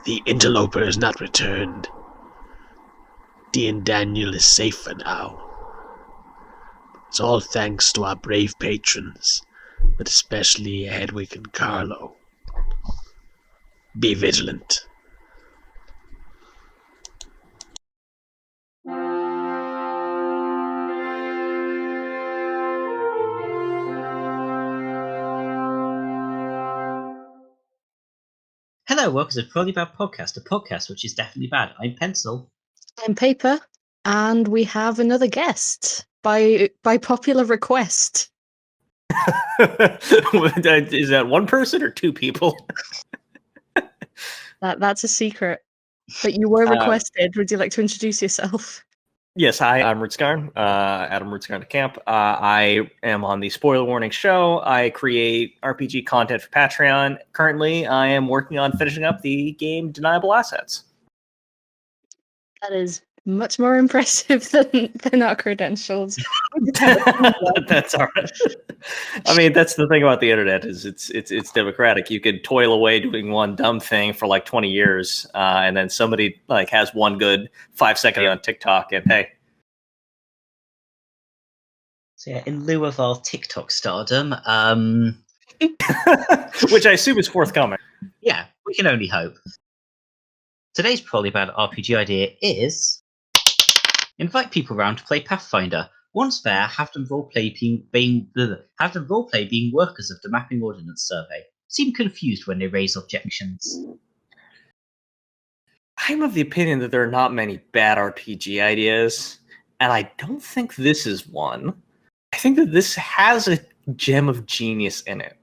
The interloper has not returned. Dee and Daniel is safe for now. It's all thanks to our brave patrons, but especially Hedwig and Carlo. Be vigilant. Hello, welcome to Probably Bad Podcast, a podcast which is definitely bad. I'm Pencil. I'm Paper, and we have another guest by popular request. Is that one person or two people? That's a secret. But you were requested. Would you like to introduce yourself? Yes, hi, I'm Rutskarn, Adam Rutskarn to Camp. I am on the Spoiler Warning show. I create RPG content for Patreon. Currently, I am working on finishing up the game Deniable Assets. That is much more impressive than our credentials. That's all right. I mean, that's the thing about the internet is it's democratic. You can toil away doing one dumb thing for like 20 years, and then somebody like has one good 5-second on TikTok, and hey. So yeah, in lieu of our TikTok stardom, which I assume is forthcoming. Yeah, we can only hope. Today's Probably Bad RPG idea is invite people around to play Pathfinder. Once there, have them roleplay being workers of the Mapping Ordnance Survey. Seem confused when they raise objections. I'm of the opinion that there are not many bad RPG ideas, and I don't think this is one. I think that this has a gem of genius in it.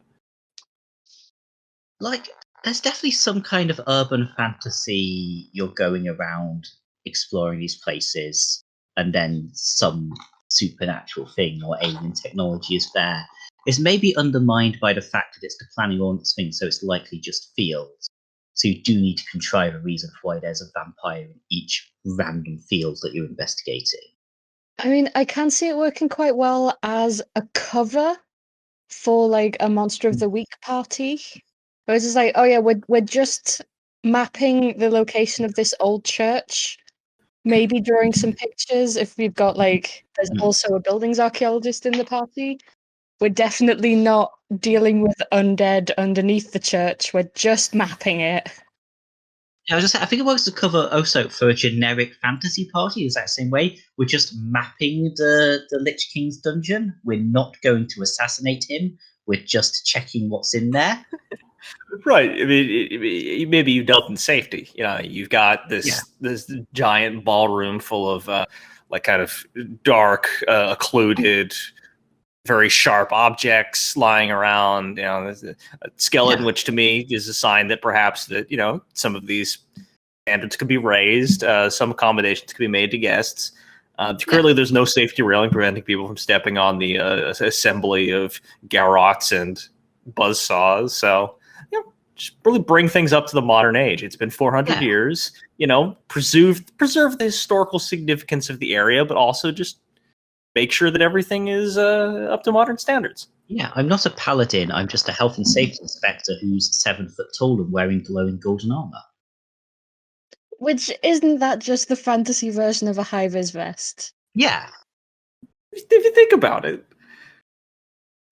Like, there's definitely some kind of urban fantasy. You're going around exploring these places, and then some supernatural thing or alien technology is there. It's maybe undermined by the fact that it's the planning ordnance thing, so it's likely just fields. So you do need to contrive a reason for why there's a vampire in each random field that you're investigating. I mean, I can see it working quite well as a cover for like a Monster of the Week party. Where it's just like, oh yeah, we're just mapping the location of this old church. Maybe drawing some pictures if we've got like there's also a buildings archaeologist in the party. We're definitely not dealing with undead underneath the church. We're just mapping it. Yeah, I think it works to cover also for a generic fantasy party the exact same way. We're just mapping the Lich King's dungeon. We're not going to assassinate him. We're just checking what's in there. Right. I mean, maybe you dealt in safety. You know, you've got this giant ballroom full of like kind of dark, occluded, very sharp objects lying around. You know, there's a skeleton, which to me is a sign that perhaps that some of these standards could be raised. Some accommodations could be made to guests. Currently, there's no safety railing preventing people from stepping on the assembly of garrots and buzzsaws. So, just really bring things up to the modern age. It's been 400 years. Preserve the historical significance of the area, but also just make sure that everything is up to modern standards. Yeah, I'm not a paladin. I'm just a health and safety inspector who's 7 foot tall and wearing glowing golden armor. Which isn't that just the fantasy version of a high-vis vest? Yeah. If you think about it.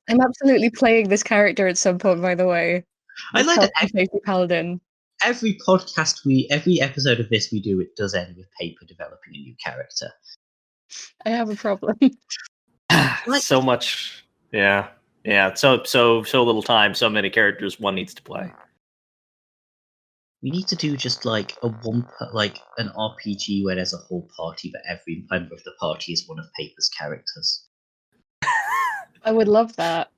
I'm absolutely playing this character at some point, by the way. I like that every paladin. Every episode of this we do, it does end with Paper developing a new character. I have a problem. So much, yeah. So little time, so many characters one needs to play. We need to do just like an RPG where there's a whole party, but every member of the party is one of Paper's characters. I would love that.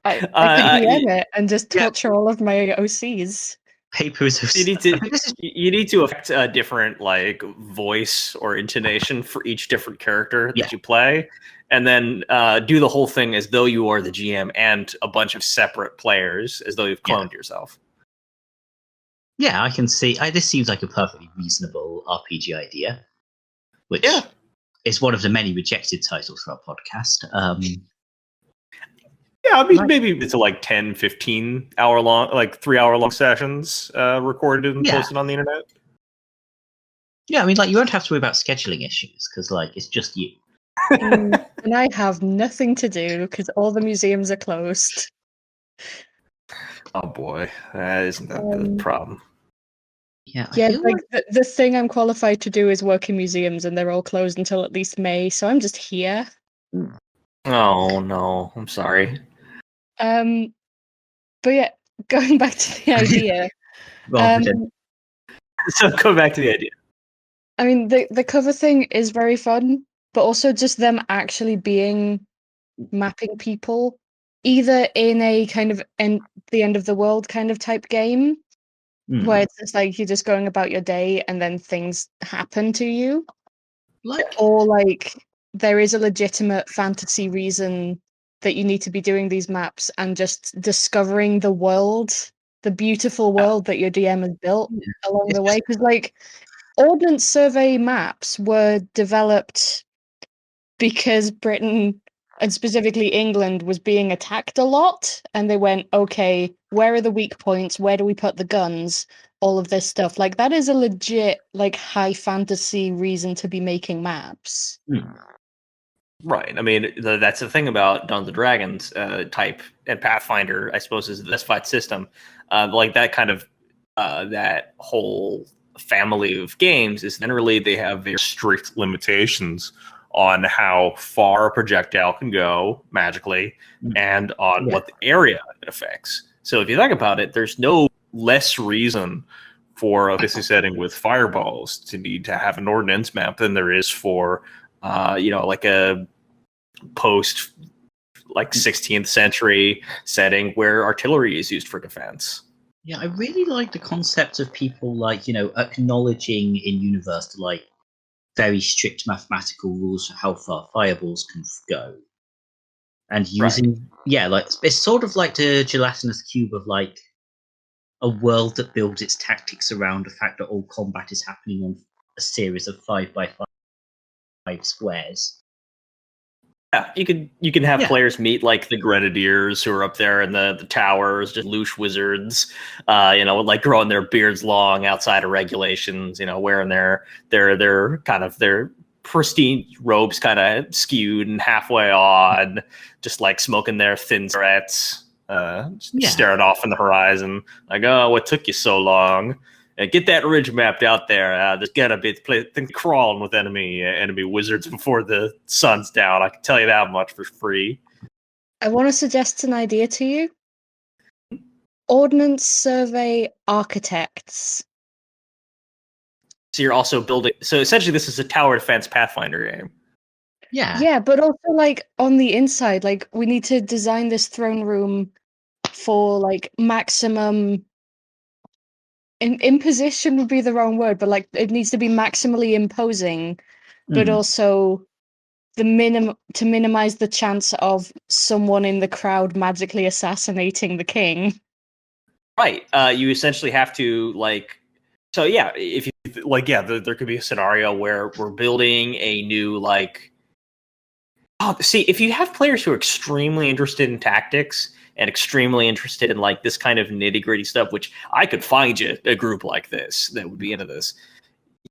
I could DM it and just torture all of my OCs. Paper is. You need to affect a different like voice or intonation for each different character that you play, and then do the whole thing as though you are the GM and a bunch of separate players, as though you've cloned yourself. Yeah, I can see. This seems like a perfectly reasonable RPG idea, which is one of the many rejected titles for our podcast. Yeah, I mean, maybe it's like 10, 15 hour long, like 3 hour long sessions recorded and posted on the internet. Yeah, I mean, like, you won't have to worry about scheduling issues because, like, it's just you. And I have nothing to do because all the museums are closed. Oh boy, that isn't that the problem. Yeah, I Yeah, feel like the thing I'm qualified to do is work in museums, and they're all closed until at least May. So I'm just here. Oh no, I'm sorry. But yeah, going back to the idea. So go back to the idea. I mean, the cover thing is very fun, but also just them actually being mapping people, either in a kind of the end of the world kind of type game, where it's just like you're just going about your day and then things happen to you, or like there is a legitimate fantasy reason that you need to be doing these maps and just discovering the world, the beautiful world that your DM has built along the way. Because like Ordnance Survey maps were developed because Britain, and specifically England, was being attacked a lot, and they went, okay, where are the weak points? Where do we put the guns? All of this stuff. Like, that is a legit, like, high fantasy reason to be making maps. Right. I mean, that's the thing about Dungeons and Dragons type and Pathfinder, I suppose, is the best fight system. Like that kind of that whole family of games is generally they have very strict limitations on how far a projectile can go magically and on what the area it affects. So if you think about it, there's no less reason for a fantasy setting with fireballs to need to have an ordnance map than there is for like a post like 16th century setting where artillery is used for defense. Yeah, I really like the concept of people like, acknowledging in universe like very strict mathematical rules for how far fireballs can go. And using like it's sort of like the gelatinous cube of like a world that builds its tactics around the fact that all combat is happening on a series of 5x5 squares. Yeah, you can have players meet like the grenadiers who are up there in the towers, just loose wizards, like growing their beards long outside of regulations, wearing their kind of their pristine robes kind of skewed and halfway on, just like smoking their thin cigarettes, staring off in the horizon, like, oh, what took you so long? Get that ridge mapped out there. There's gonna be things crawling with enemy wizards before the sun's down. I can tell you that much for free. I want to suggest an idea to you. Ordnance Survey architects. So you're also building. So essentially, this is a tower defense Pathfinder game. Yeah, but also like on the inside, like we need to design this throne room for like maximum. Imposition would be the wrong word, but like it needs to be maximally imposing, but also the to minimize the chance of someone in the crowd magically assassinating the king. Right. You essentially have to like. So yeah, if you like, there could be a scenario where we're building a new like. Oh, see, if you have players who are extremely interested in tactics and extremely interested in like this kind of nitty gritty stuff, which I could find you a group like this that would be into this.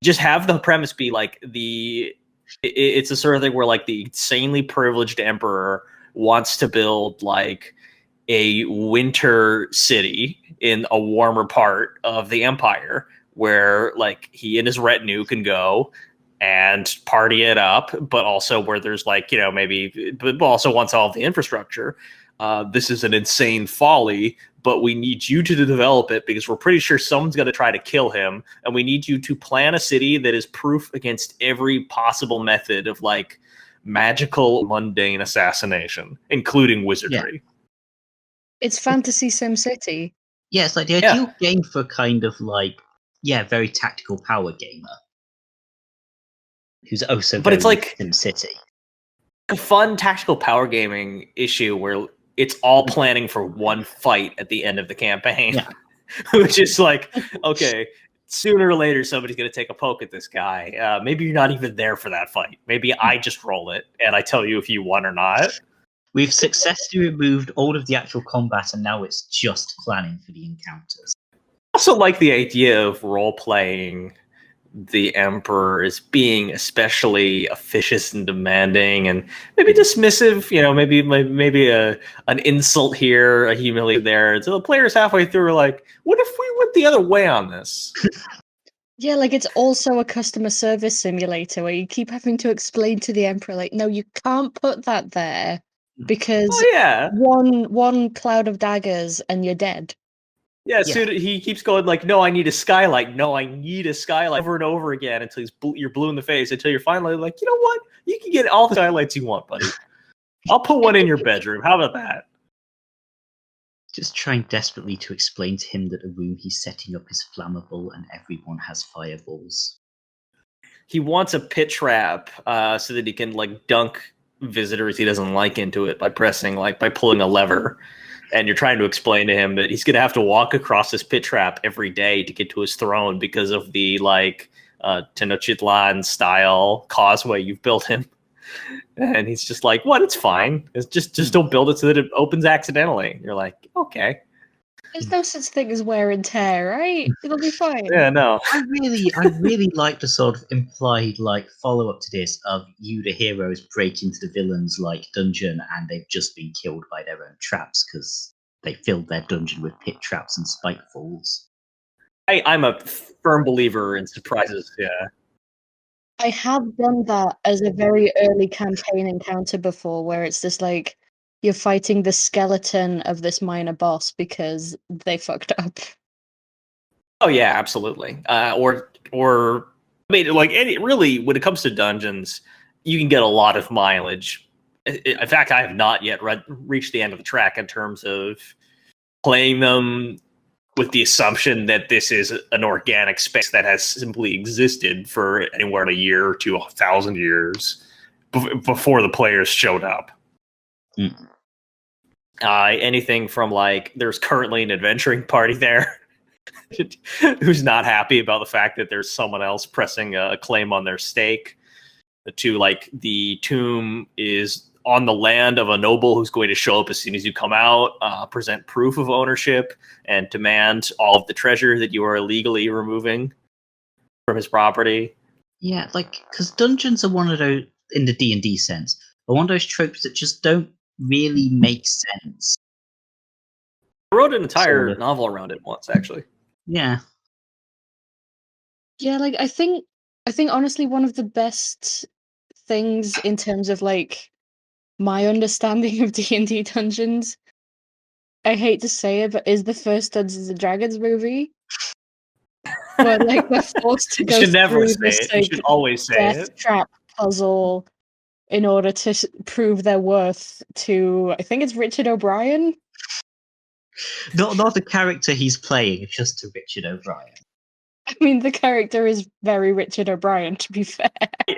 Just have the premise be like it's a sort of thing where like the insanely privileged emperor wants to build like a winter city in a warmer part of the empire where like he and his retinue can go and party it up, but also where there's like, but also wants all of the infrastructure. This is an insane folly, but we need you to develop it because we're pretty sure someone's going to try to kill him. And we need you to plan a city that is proof against every possible method of like magical, mundane assassination, including wizardry. It's fantasy Sim City. Yeah, it's like the ideal game for kind of like, very tactical power gamer. Who's also but it's like Sim City. A fun tactical power gaming issue where it's all planning for one fight at the end of the campaign, which is like, okay, sooner or later somebody's going to take a poke at this guy. Maybe you're not even there for that fight. Maybe I just roll it and I tell you if you won or not. We've successfully removed all of the actual combat, and now it's just planning for the encounters. I also like the idea of role-playing the Emperor as being especially officious and demanding, and maybe dismissive. Maybe an insult here, a humiliation there. So the players halfway through are like, "What if we went the other way on this?" Yeah, like it's also a customer service simulator where you keep having to explain to the Emperor, like, no, you can't put that there because Oh yeah, one cloud of daggers and you're dead. yeah. Soon he keeps going like, "No, I need a skylight. No, I need a skylight," over and over again until you're blue in the face. Until you're finally like, you know what? You can get all the skylights you want, buddy. I'll put one in your bedroom. How about that? Just trying desperately to explain to him that the room he's setting up is flammable and everyone has fireballs. He wants a pit trap so that he can like dunk visitors he doesn't like into it by pulling a lever. And you're trying to explain to him that he's going to have to walk across this pit trap every day to get to his throne because of the Tenochtitlan style causeway you've built him. And he's just like, "What? It's fine. It's just don't build it so that it opens accidentally." And you're like, "Okay." There's no such thing as wear and tear, right? It'll be fine. Yeah, no. I really like the sort of implied follow up to this of you, the heroes, break into the villains' dungeon and they've just been killed by their own traps because they filled their dungeon with pit traps and spikefalls. I'm a firm believer in surprises. Yeah. I have done that as a very early campaign encounter before, where it's just like you're fighting the skeleton of this minor boss because they fucked up. Oh yeah, absolutely. Or I mean, really, when it comes to dungeons, you can get a lot of mileage. In fact, I have not yet reached the end of the track in terms of playing them with the assumption that this is an organic space that has simply existed for anywhere in a year to 1,000 years before the players showed up. Mm. Anything from there's currently an adventuring party there who's not happy about the fact that there's someone else pressing a claim on their stake, to the tomb is on the land of a noble who's going to show up as soon as you come out, present proof of ownership, and demand all of the treasure that you are illegally removing from his property. Yeah, because dungeons are one of those, in the D&D sense, are one of those tropes that just don't really make sense. I wrote an entire novel around it once, actually. Yeah. Yeah, I think honestly one of the best things in terms of my understanding of D&D dungeons, I hate to say it, but is the first Dungeons and Dragons movie. Where they're forced to go you should never through say this it. You should always say death it. trap puzzle in order to prove their worth to, I think it's Richard O'Brien. Not the character he's playing, just to Richard O'Brien. I mean, the character is very Richard O'Brien, to be fair.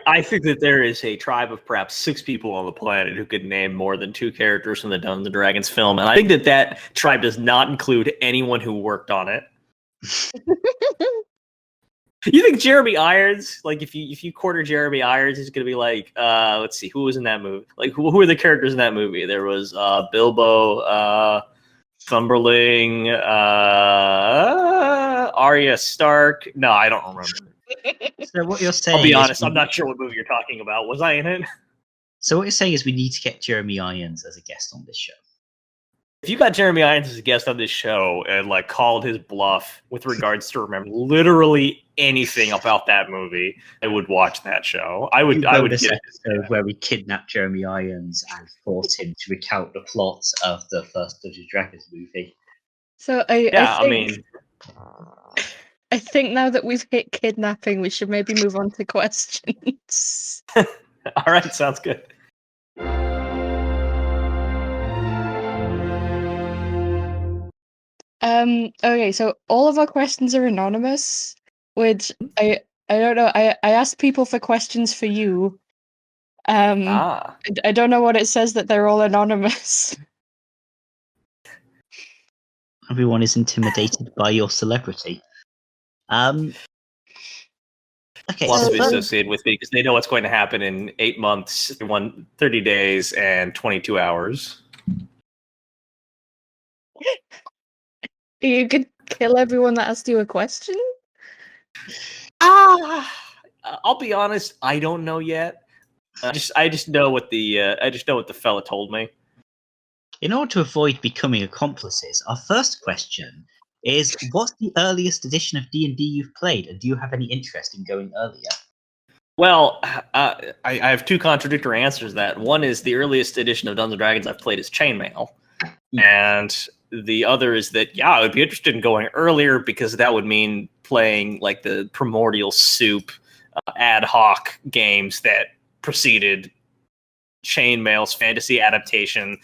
I think that there is a tribe of perhaps 6 people on the planet who could name more than 2 characters from the Dungeons and Dragons film, and I think that tribe does not include anyone who worked on it. You think Jeremy Irons, if you quarter Jeremy Irons, he's gonna be let's see, who was in that movie? Who are the characters in that movie? There was Bilbo, Thumberling, Arya Stark. No, I don't remember. So what you're saying? I'll be honest, I'm not sure what movie you're talking about. Was I in it? So what you're saying is we need to get Jeremy Irons as a guest on this show. If you got Jeremy Irons as a guest on this show and called his bluff with regards to remember literally anything about that movie, I would watch that show. I would this get episode where we kidnapped Jeremy Irons and forced him to recount the plot of the first Dungeons and Dragons movie. So I think now that we've hit kidnapping, we should maybe move on to questions. All right, sounds good. Okay, so all of our questions are anonymous, which I don't know. I asked people for questions for you. I don't know what it says that they're all anonymous. Everyone is intimidated by your celebrity. Okay, philosophy so- associated with it because they know what's going to happen in 8 months, 30 days, and 22 hours. You could kill everyone that asked you a question? I'll be honest, I don't know yet. I just know what the fella told me. in order to avoid becoming accomplices, our first question is: what's the earliest edition of D&D you've played, and do you have any interest in going earlier? Well, I have two contradictory answers to that. One is the earliest edition of Dungeons and Dragons I've played is Chainmail. And the other is that, yeah, I would be interested in going earlier because that would mean playing like the primordial soup ad hoc games that preceded Chainmail's fantasy adaptation,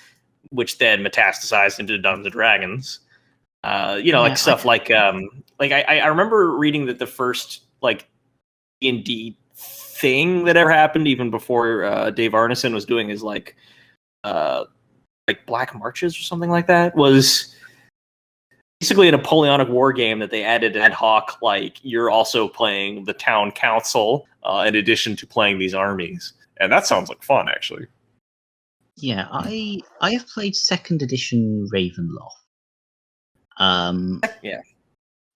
which then metastasized into Dungeons and Dragons. Like stuff like I remember reading that the first like D&D thing that ever happened, even before Dave Arneson was doing his like Black Marches or something like that, was basically a Napoleonic War game that they added ad hoc. Like you're also playing the town council in addition to playing these armies, and that sounds like fun, actually. Yeah, I have played second edition Ravenloft. Yeah.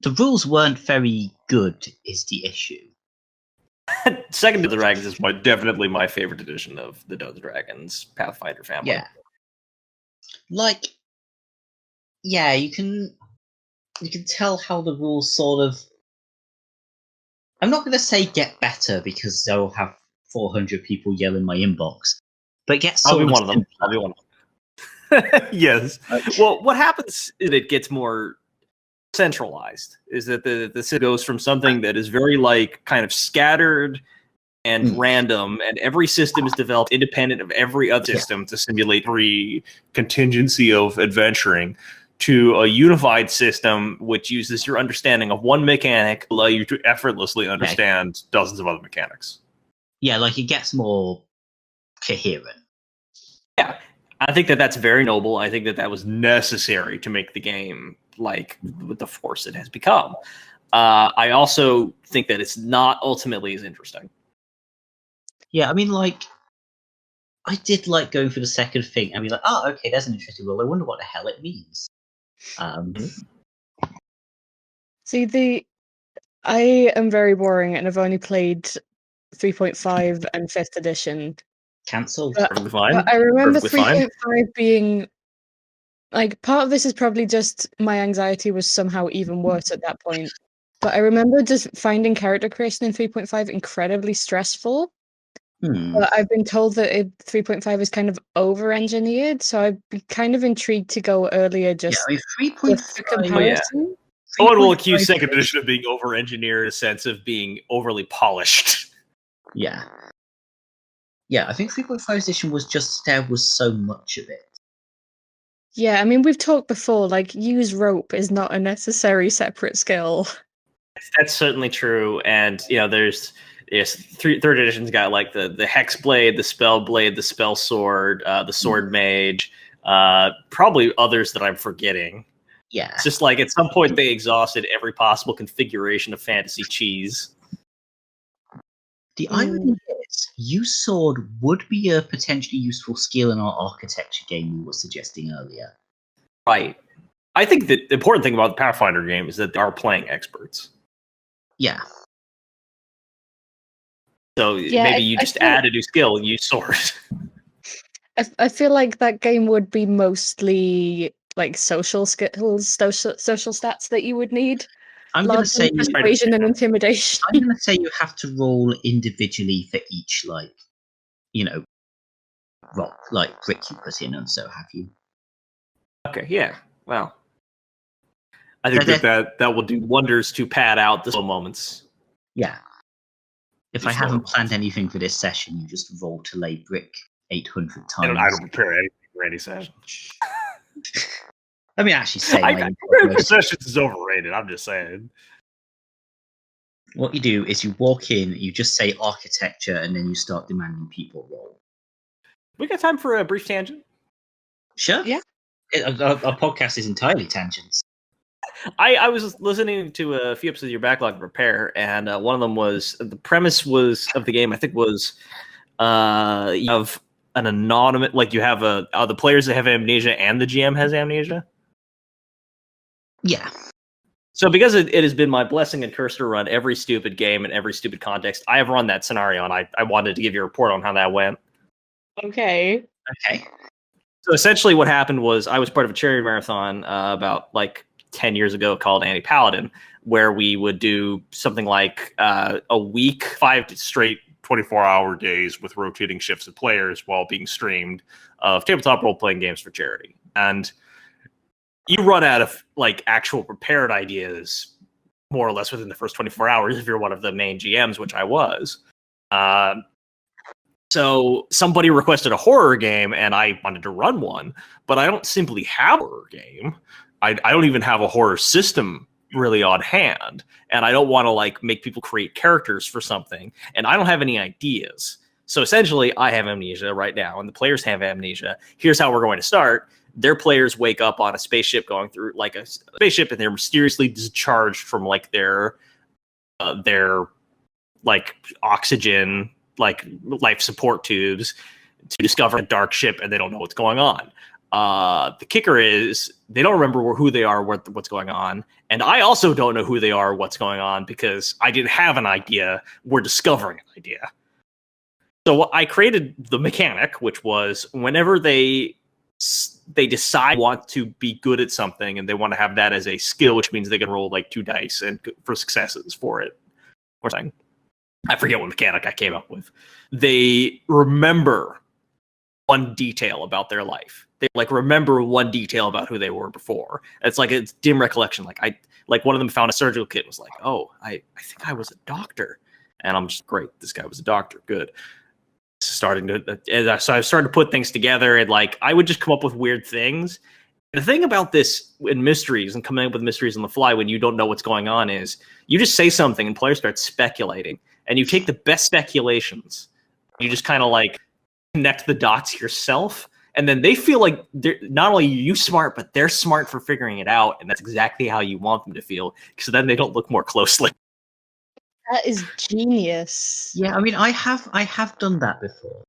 The rules weren't very good, is the issue. Second to the Dragons is definitely my favorite edition of the Dungeons and Dragons Pathfinder family. Yeah. Like, yeah, you can tell how the rules sort of. I'm not going to say get better because they'll have 400 people yell in my inbox, but get sort I'll be of one of them. I'll be one of them. Yes. Well, what happens is it gets more centralized. Is that the system goes from something that is very like kind of scattered and random, and every system is developed independent of every other system to simulate every contingency of adventuring, to a unified system which uses your understanding of one mechanic to allow you to effortlessly understand dozens of other mechanics. Yeah, like it gets more coherent. Yeah, I think that that's very noble. I think that that was necessary to make the game like with the force it has become. I also think that it's not ultimately as interesting. Yeah, I mean, like, I did like going for the second thing and be like, oh, okay, that's an interesting rule. I wonder what the hell it means. See, I am very boring and I've only played 3.5 and 5th edition. Cancelled. Perfectly fine. But I remember Perfectly fine. 3.5 being like, part of this is probably just my anxiety was somehow even worse at that point. But I remember just finding character creation in 3.5 incredibly stressful. But I've been told that 3.5 is kind of over-engineered, so I'd be kind of intrigued to go earlier just Yeah, I mean, 3.5. for comparison. No one will accuse second edition of being over-engineered in a sense of being overly polished. Yeah. Yeah, I think 3.5 edition was just there was so much of it. Yeah, I mean, we've talked before, like, use rope is not a necessary separate skill. That's certainly true, and there's third edition's got like the hex blade, the spell blade, the spell sword, the sword mage, probably others that I'm forgetting. Yeah. It's just like at some point they exhausted every possible configuration of fantasy cheese. The irony is, use sword would be a potentially useful skill in our architecture game we were suggesting earlier. Right. I think that the important thing about the Pathfinder game is that they are playing experts. Yeah. So maybe you just add a new skill, use sword. I feel like that game would be mostly like social skills, social stats that you would need. I'm going to say persuasion and intimidation. I'm going to say you have to roll individually for each, like, rock, like brick you put in, and so have you. Okay, yeah. Well, I think that will do wonders to pad out the slow moments. Yeah. If I haven't planned anything for this session, you just roll to lay brick 800 times. I don't prepare anything for any session. Let me actually say, preparing for sessions is overrated. I'm just saying. What you do is you walk in, you just say architecture, and then you start demanding people roll. We got time for a brief tangent? Sure. Yeah. Our podcast is entirely tangents. I was listening to a few episodes of your backlog repair, and one of them was the premise was of the game. I think was you have an anonymous, like you have the players that have amnesia and the GM has amnesia. Yeah. So because it has been my blessing and curse to run every stupid game in every stupid context, I have run that scenario, and I wanted to give you a report on how that went. Okay. Okay. So essentially what happened was I was part of a charity marathon about like 10 years ago called Anti-Paladin, where we would do something like a week, 5 straight 24-hour days with rotating shifts of players while being streamed of tabletop role-playing games for charity. And you run out of like actual prepared ideas more or less within the first 24 hours if you're one of the main GMs, which I was. So somebody requested a horror game, and I wanted to run one, but I don't simply have a horror game. I don't even have a horror system really on hand, and I don't want to like make people create characters for something, and I don't have any ideas. So essentially, I have amnesia right now, and the players have amnesia. Here's how we're going to start. Their players wake up on a spaceship going through like a spaceship, and they're mysteriously discharged from like their like oxygen, like life support tubes to discover a dark ship, and they don't know what's going on. The kicker is they don't remember who they are, what's going on, and I also don't know who they are, what's going on, because I didn't have an idea. We're discovering an idea. So I created the mechanic, which was whenever they decide want to be good at something and they want to have that as a skill, which means they can roll like 2 dice and for successes for it or something. I forget what mechanic I came up with. They remember one detail about their life. They like remember one detail about who they were before. It's like it's dim recollection. Like one of them found a surgical kit and was like, oh, I think I was a doctor. And I'm just great. This guy was a doctor. Good. So I started to put things together, and like I would just come up with weird things. The thing about this in mysteries and coming up with mysteries on the fly when you don't know what's going on is you just say something and players start speculating, and you take the best speculations. You just kind of like connect the dots yourself, and then they feel like they're not only you smart, but they're smart for figuring it out, and that's exactly how you want them to feel. So then they don't look more closely. That is genius. Yeah, I mean, I have done that before.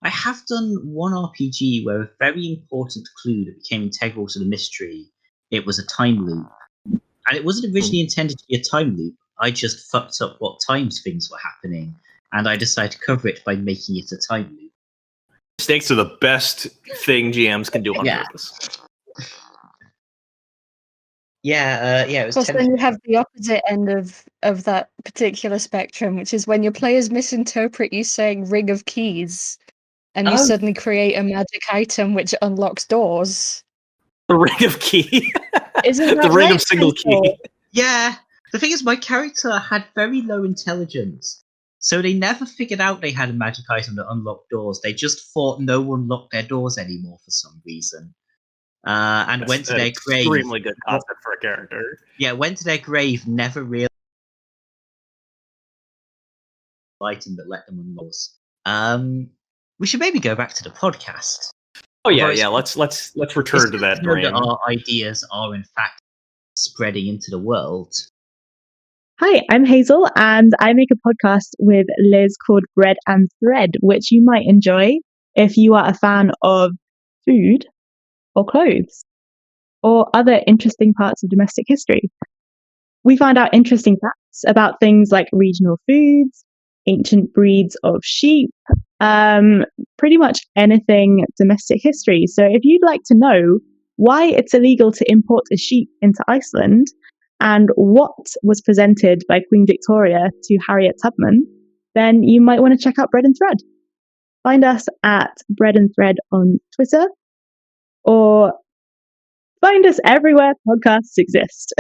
I have done one RPG where a very important clue that became integral to the mystery, it was a time loop. And it wasn't originally intended to be a time loop. I just fucked up what times things were happening, and I decided to cover it by making it a time loop. Mistakes are the best thing GMs can do on purpose. Yeah, it was. Of course, then you have the opposite end of that particular spectrum, which is when your players misinterpret you saying "ring of keys," and you suddenly create a magic item which unlocks doors. The ring of key. Isn't that the ring right, of single key? Yeah. The thing is, my character had very low intelligence, so they never figured out they had a magic item that unlocked doors. They just thought no one locked their doors anymore for some reason. And went to their grave. Extremely good concept for a character. Yeah, went to their grave, never realized item that let them unlock. We should maybe go back to the podcast. Oh yeah. Let's return to that. That our ideas are in fact spreading into the world. Hi, I'm Hazel, and I make a podcast with Liz called Bread and Thread, which you might enjoy if you are a fan of food or clothes or other interesting parts of domestic history. We find out interesting facts about things like regional foods, ancient breeds of sheep, pretty much anything domestic history. So if you'd like to know why it's illegal to import a sheep into Iceland and what was presented by Queen Victoria to Harriet Tubman, then you might want to check out Bread and Thread. Find us at Bread and Thread on Twitter, or find us everywhere podcasts exist.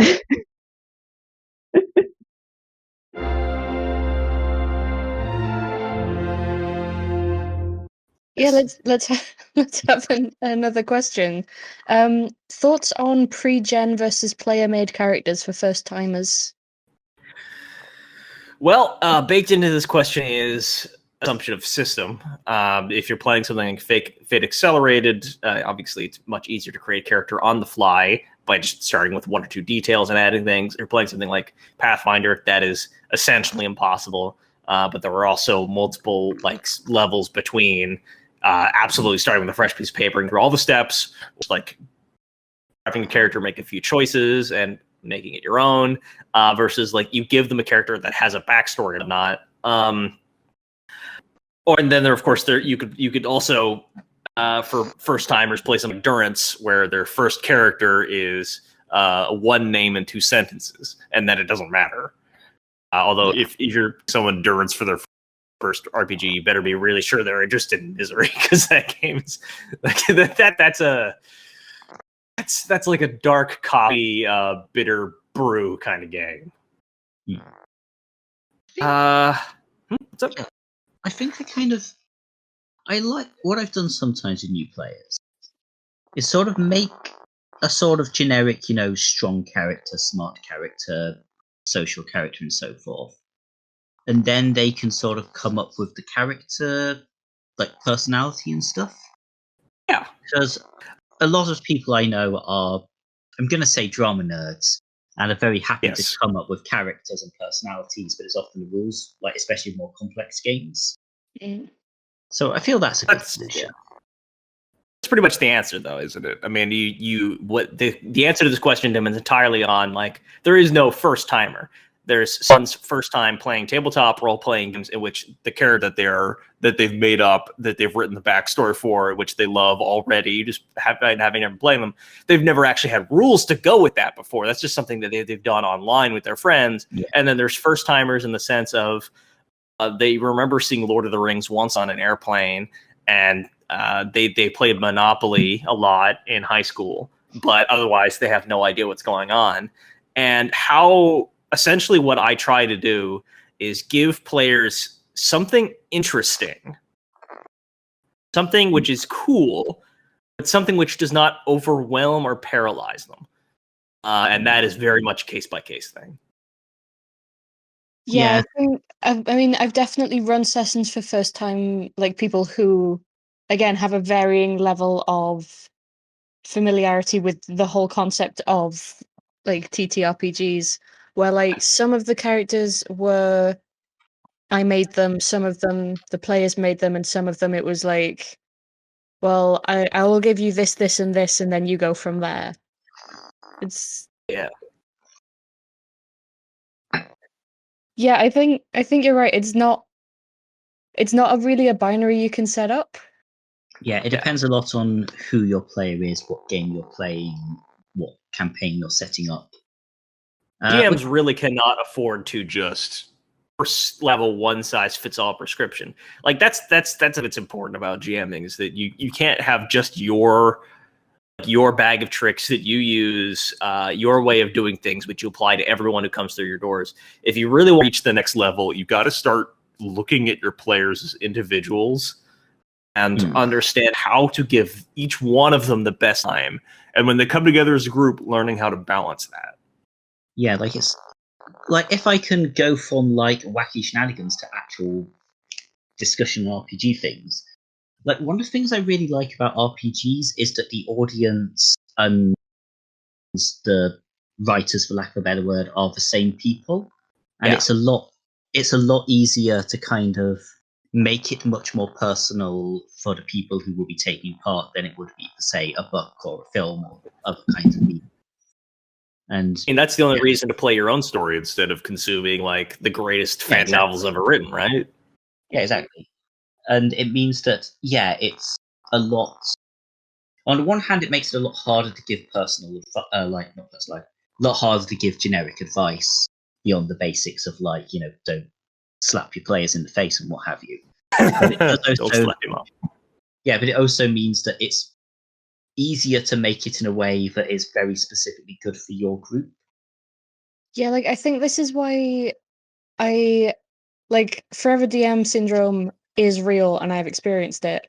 Yeah, let's have another question. Thoughts on pre-gen versus player-made characters for first-timers? Well, baked into this question is assumption of system. If you're playing something like Fate Accelerated, obviously it's much easier to create a character on the fly by just starting with 1 or 2 details and adding things. If you're playing something like Pathfinder, that is essentially impossible. But there were also multiple like levels between absolutely starting with a fresh piece of paper and through all the steps, like having a character make a few choices and making it your own, versus like you give them a character that has a backstory or not. And then there, of course, you could also for first timers play some endurance where their first character is 1 name and 2 sentences, and then it doesn't matter. Although if you're someone endurance for their first RPG, you better be really sure they're interested in misery, because that game's like that's like a dark coffee, bitter brew kind of game. What's up? I think I like what I've done sometimes with new players is sort of make a sort of generic, strong character, smart character, social character, and so forth. And then they can sort of come up with the character, like personality and stuff. Yeah. Because a lot of people I know are, I'm going to say drama nerds, and are very happy to come up with characters and personalities, but it's often the rules, like especially more complex games. Mm. So I feel that's a good solution. That's pretty much the answer, though, isn't it? I mean, what the answer to this question depends entirely on, like, there is no first timer. There's someone's first time playing tabletop role-playing games in which the character that they've made up, that they've written the backstory for, which they love already, just having never played them. They've never actually had rules to go with that before. That's just something that they've done online with their friends. Yeah. And then there's first timers in the sense of they remember seeing Lord of the Rings once on an airplane, and they played Monopoly a lot in high school, but otherwise they have no idea what's going on. And essentially what I try to do is give players something interesting, something which is cool, but something which does not overwhelm or paralyze them. And that is very much a case-by-case thing. Yeah, I mean, I've definitely run sessions for first time, like people who, again, have a varying level of familiarity with the whole concept of like TTRPGs, where like some of the characters were I made them, some of them the players made them, and some of them it was like, well, I will give you this, this, and this, and then you go from there. Yeah, I think you're right. It's not really a binary you can set up. Yeah, it depends a lot on who your player is, what game you're playing, what campaign you're setting up. DMs really cannot afford to just level one-size-fits-all prescription. Like that's what's important about GMing, is that you can't have just your bag of tricks that you use, your way of doing things, which you apply to everyone who comes through your doors. If you really want to reach the next level, you've got to start looking at your players as individuals and understand how to give each one of them the best time. And when they come together as a group, learning how to balance that. Yeah, like it's like if I can go from like wacky shenanigans to actual discussion RPG things. Like one of the things I really like about RPGs is that the audience and the writers, for lack of a better word, are the same people, and it's a lot easier to kind of make it much more personal for the people who will be taking part than it would be for, say, a book or a film or other kinds of media. And that's the only reason to play your own story instead of consuming like the greatest fan novels ever written, right? Yeah, exactly. And it means that, it's a lot. On the one hand, it makes it a lot harder to give a lot harder to give generic advice beyond the basics of don't slap your players in the face and what have you. But it does also, don't slap him up. Yeah, but it also means that it's easier to make it in a way that is very specifically good for your group. Yeah, like I think this is why Forever DM syndrome is real and I've experienced it.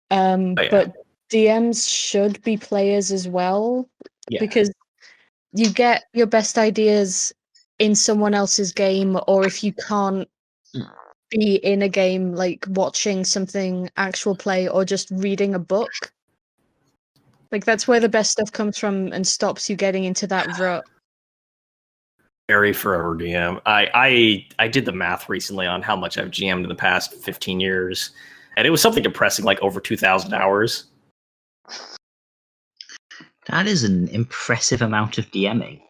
But DMs should be players as well, because you get your best ideas in someone else's game, or if you can't be in a game, like watching something actual play or just reading a book. Like that's where the best stuff comes from and stops you getting into that rut. Very forever DM. I did the math recently on how much I've GM'd in the past 15 years, and it was something depressing, like over 2,000 hours. That is an impressive amount of DMing.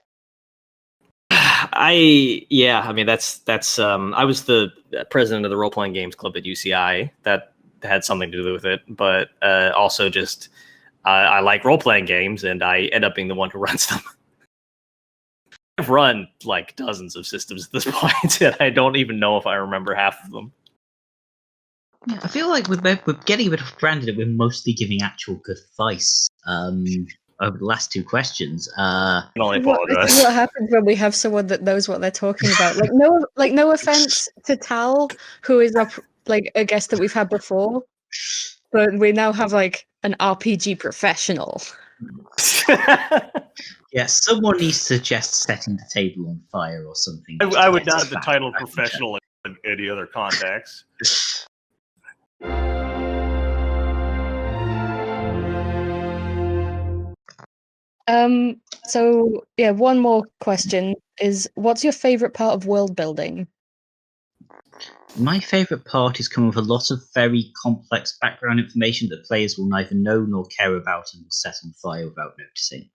I mean that's I was the president of the role playing games club at UCI. That had something to do with it, but also just I like role playing games, and I end up being the one who runs them. I've run like dozens of systems at this point, and I don't even know if I remember half of them. Yeah, I feel like we're getting a bit branded that we're mostly giving actual good advice over the last two questions. I can only This apologize. is what happens when we have someone that knows what they're talking about. No offense to Tal, who is a guest that we've had before, but we now have like an RPG professional. Yeah, someone needs to suggest setting the table on fire or something. I would not have the title professional in any other context. So yeah, one more question is, what's your favorite part of world building? My favourite part is coming with a lot of very complex background information that players will neither know nor care about and will set on fire without noticing.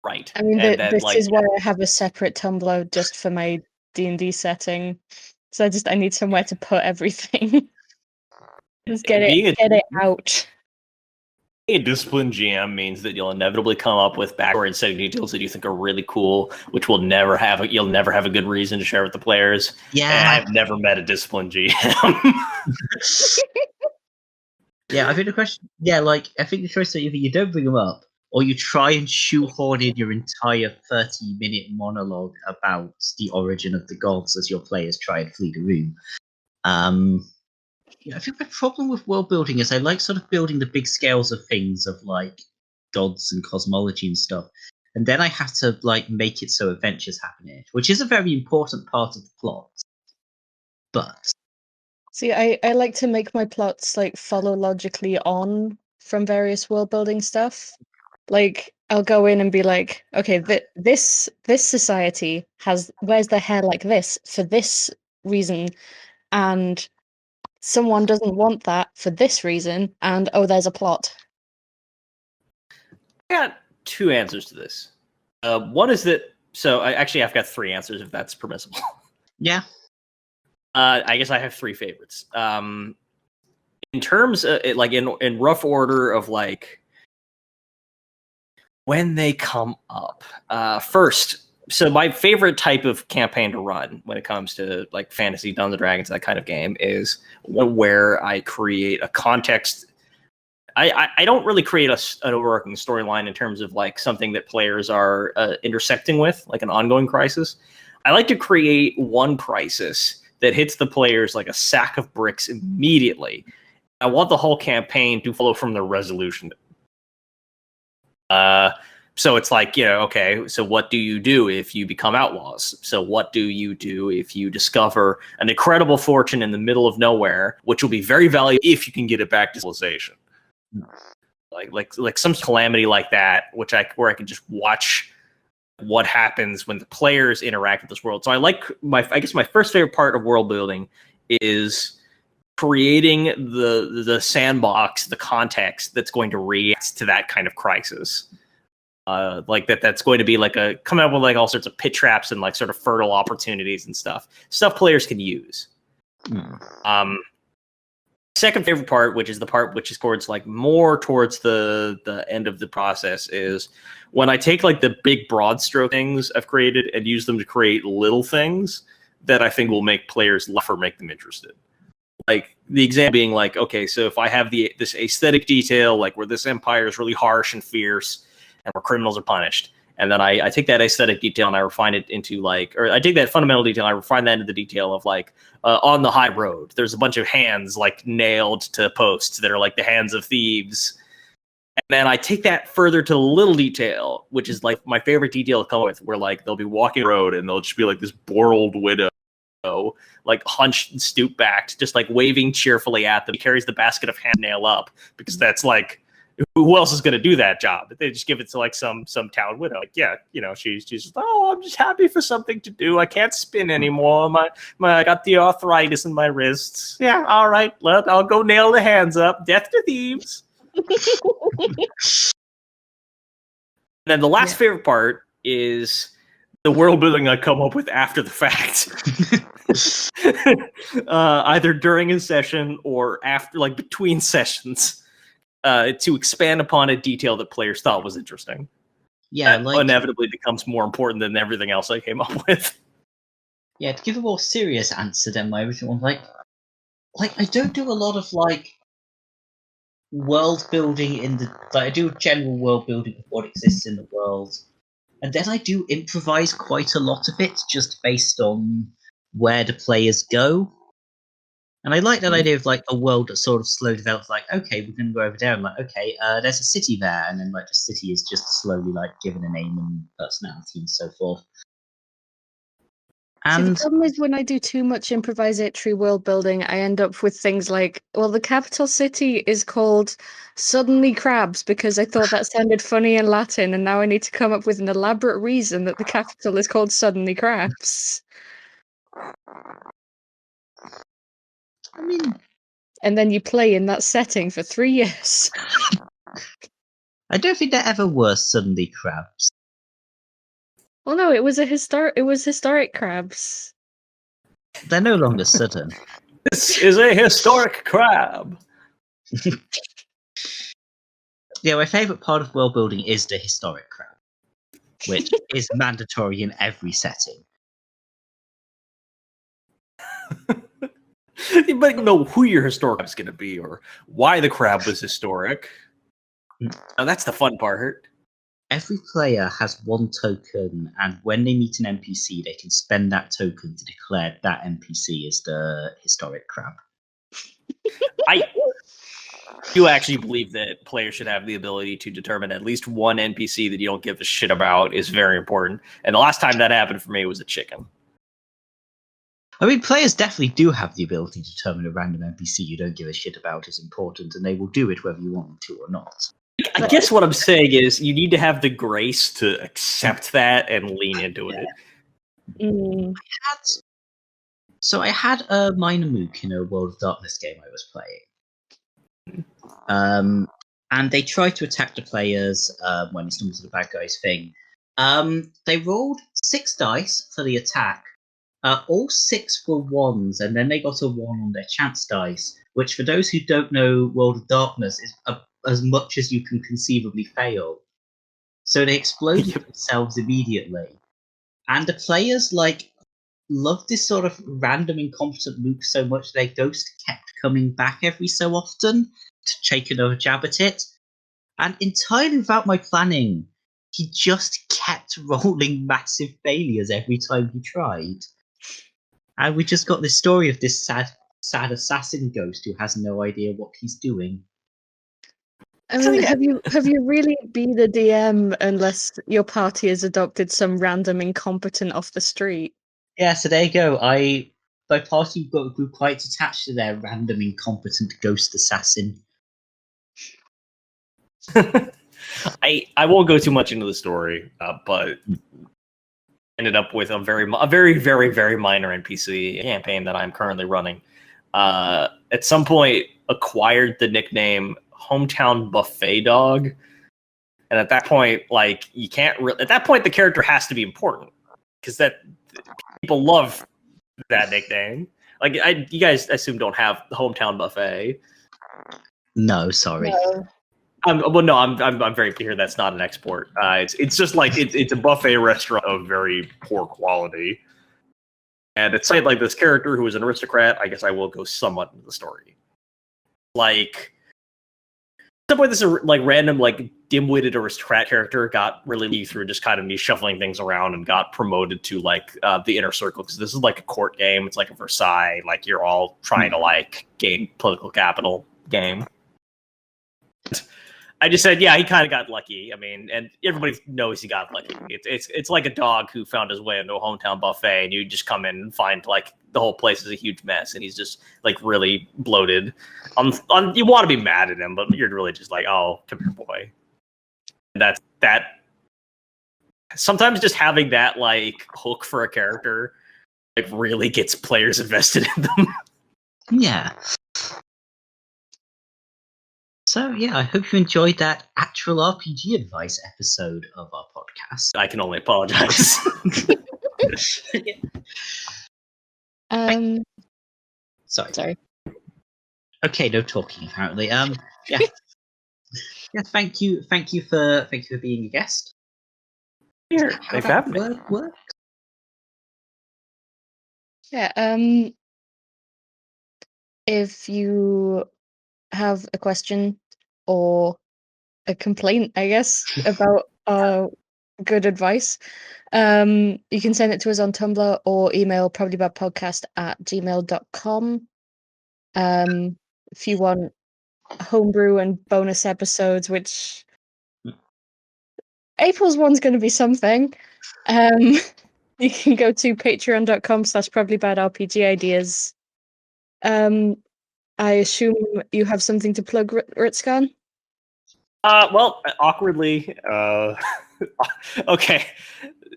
Right. I mean, And then, this like, is why I have a separate Tumblr just for my D&D setting. So I need somewhere to put everything. Just get it out. a disciplined GM means that you'll inevitably come up with backstory and setting details that you think are really cool, which you'll never have a good reason to share with the players. Yeah, and I've never met a disciplined GM. Yeah, I think the question. Yeah, like I think the choice that either you don't bring them up or you try and shoehorn in your entire 30-minute monologue about the origin of the gods as your players try and flee the room. I think the problem with world building is I like sort of building the big scales of things of like gods and cosmology and stuff, and then I have to like make it so adventures happen in it, which is a very important part of the plot. But See, I like to make my plots like follow logically on from various world building stuff. Like I'll go in and be like, okay, this society wears their hair like this for this reason, and someone doesn't want that for this reason, and oh, there's a plot. I got two answers to this. One is that I've got three answers if that's permissible. yeah, I guess I have three favorites. In terms of like in rough order of like when they come up. First, so my favorite type of campaign to run when it comes to like fantasy, Dungeons and Dragons, that kind of game is one where I create a context. I don't really create an overarching storyline in terms of like something that players are intersecting with, like an ongoing crisis. I like to create one crisis that hits the players like a sack of bricks immediately. I want the whole campaign to follow from the resolution. So it's like, okay, so what do you do if you become outlaws? So what do you do if you discover an incredible fortune in the middle of nowhere, which will be very valuable if you can get it back to civilization? Like some calamity like that, where I can just watch what happens when the players interact with this world. So I guess my first favorite part of world building is creating the sandbox, the context that's going to react to that kind of crisis. Like that's going to be like coming up with like all sorts of pit traps and like sort of fertile opportunities and stuff players can use. Second favorite part, which is the part which is towards like more towards the end of the process, is when I take like the big broad stroke things I've created and use them to create little things that I think will make players laugh or make them interested. Like the example being like, okay, so if I have this aesthetic detail, like where this empire is really harsh and fierce and where criminals are punished, and then I take that aesthetic detail and I refine it into or I take that fundamental detail and I refine that into the detail of like on the high road, there's a bunch of hands like nailed to posts that are like the hands of thieves. And then I take that further to the little detail, which is like my favorite detail to come with, where like they'll be walking the road and they'll just be like this poor old widow, like hunched and stoop backed, just like waving cheerfully at them. He carries the basket of hand nail up because that's like who else is going to do that job? They just give it to like some town widow. Like, yeah, she's just, oh, I'm just happy for something to do. I can't spin anymore. I got the arthritis in my wrists. Yeah, all right, I'll go nail the hands up. Death to thieves. And then the last favorite part is the world building I come up with after the fact. Either during a session or after, like between sessions, to expand upon a detail that players thought was interesting. Yeah, that inevitably becomes more important than everything else I came up with. Yeah, to give a more serious answer than my original one, like I don't do a lot of world building I do general world building of what exists in the world, and then I do improvise quite a lot of it just based on where the players go. And I like that idea of a world that sort of slowly develops. Like, okay, we're going to go over there, and okay, there's a city there, and then the city is just slowly given a name and personality and so forth. See, And the problem is when I do too much improvisatory world building, I end up with things like, well, the capital city is called Suddenly Crabs because I thought that sounded funny in Latin, and now I need to come up with an elaborate reason that the capital is called Suddenly Crabs. I mean, and then you play in that setting for 3 years. I don't think there ever were Suddenly Crabs. Well, no, it was historic crabs. They're no longer sudden. This is a historic crab. Yeah, my favourite part of world building is the historic crab, which is mandatory in every setting. You might know who your historic crab is going to be or why the crab was historic. Now that's the fun part. Every player has one token, and when they meet an NPC, they can spend that token to declare that NPC is the historic crab. I do actually believe that players should have the ability to determine at least one NPC that you don't give a shit about is very important. And the last time that happened for me was a chicken. I mean, players definitely do have the ability to determine a random NPC you don't give a shit about is important, and they will do it whether you want them to or not. I guess what I'm saying is you need to have the grace to accept that and lean into it. I had a minor mook in a World of Darkness game I was playing. And they tried to attack the players when they stumbled to the bad guys thing. They rolled 6 dice for the attack. All 6 were 1s, and then they got a 1 on their chance dice, which for those who don't know World of Darkness is as much as you can conceivably fail. So they exploded themselves immediately. And the players, loved this sort of random incompetent mook so much their ghost kept coming back every so often to take another jab at it. And entirely without my planning, he just kept rolling massive failures every time he tried. And we just got this story of this sad assassin ghost who has no idea what he's doing. I mean, have you really be the DM unless your party has adopted some random incompetent off the street? Yeah, so there you go. My party grew quite attached to their random incompetent ghost assassin. I won't go too much into the story, but ended up with a very, very, very minor NPC campaign that I'm currently running. At some point, acquired the nickname Hometown Buffet Dog, and at that point, you can't. At that point, the character has to be important because that people love that nickname. You guys, I assume, don't have the Hometown Buffet. No, sorry. No. I'm very clear that's not an export. It's just it's a buffet restaurant of very poor quality, and it's like this character who is an aristocrat. I guess I will go somewhat into the story. At some point, this random dim-witted aristocrat character got really through just kind of me shuffling things around and got promoted to the inner circle because this is a court game. It's like a Versailles. You're all trying to gain political capital game. I just said, yeah, he kind of got lucky. I mean, and everybody knows he got lucky. It's like a dog who found his way into a hometown buffet, and you just come in and find like the whole place is a huge mess, and he's just like really bloated. You want to be mad at him, but you're really just like, oh, come here, boy. And that's that. Sometimes just having that like hook for a character like really gets players invested in them. Yeah. So yeah, I hope you enjoyed that actual RPG advice episode of our podcast. I can only apologize. Sorry. Okay, no talking apparently. Yeah. Yeah, thank you for being a guest. Here, thanks for having me. Work? Yeah. If you have a question or a complaint, I guess, about good advice, you can send it to us on Tumblr or email probablybadpodcast@gmail.com. If you want homebrew and bonus episodes, which April's one's going to be something, you can go to patreon.com/probablybadrpgideas. I assume you have something to plug, Rutskarn? Well, awkwardly, okay.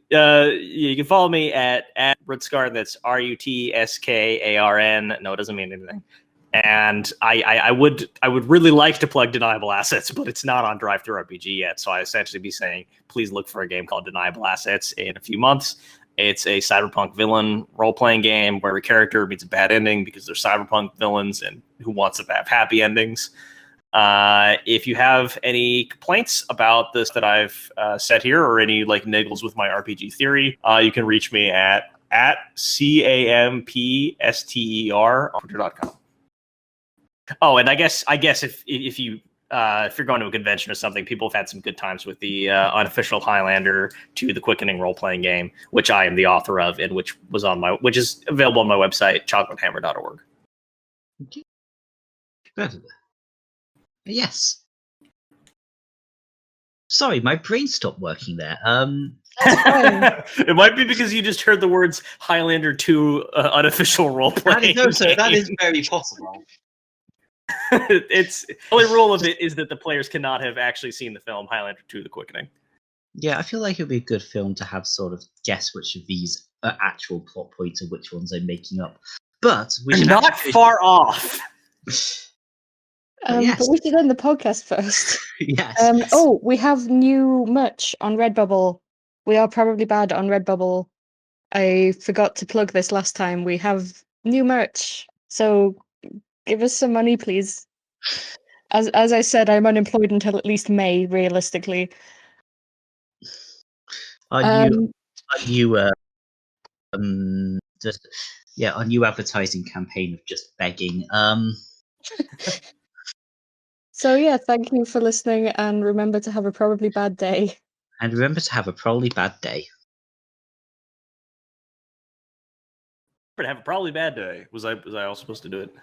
You can follow me at Rutskarn. That's RUTSKARN. No, it doesn't mean anything. And I would really like to plug Deniable Assets, but it's not on DriveThruRPG yet. So I essentially be saying, please look for a game called Deniable Assets in a few months. It's a cyberpunk villain role-playing game where every character meets a bad ending because they're cyberpunk villains and who wants to have happy endings. If you have any complaints about this that I've said here or any like niggles with my RPG theory, you can reach me at CAMPSTER on Twitter.com. Oh, and I guess if you're going to a convention or something, people have had some good times with the unofficial Highlander 2 The Quickening role-playing game, which I am the author of and which is available on my website, chocolatehammer.org. Good. Yes. Sorry, my brain stopped working there. It might be because you just heard the words Highlander 2 unofficial role-playing. That is very possible. It's the only rule of it is that the players cannot have actually seen the film Highlander 2 The Quickening. Yeah, I feel like it would be a good film to have sort of guess which of these are actual plot points and which ones I'm making up. But we're not far off. But we should end the podcast first. Yes. We have new merch on Redbubble. We are probably bad on Redbubble. I forgot to plug this last time. We have new merch. So give us some money, please. As I said, I'm unemployed until at least May, realistically. Our new advertising campaign of just begging. So yeah, thank you for listening, and remember to have a probably bad day. And remember to have a probably bad day. Have a probably bad day. Was I all supposed to do it?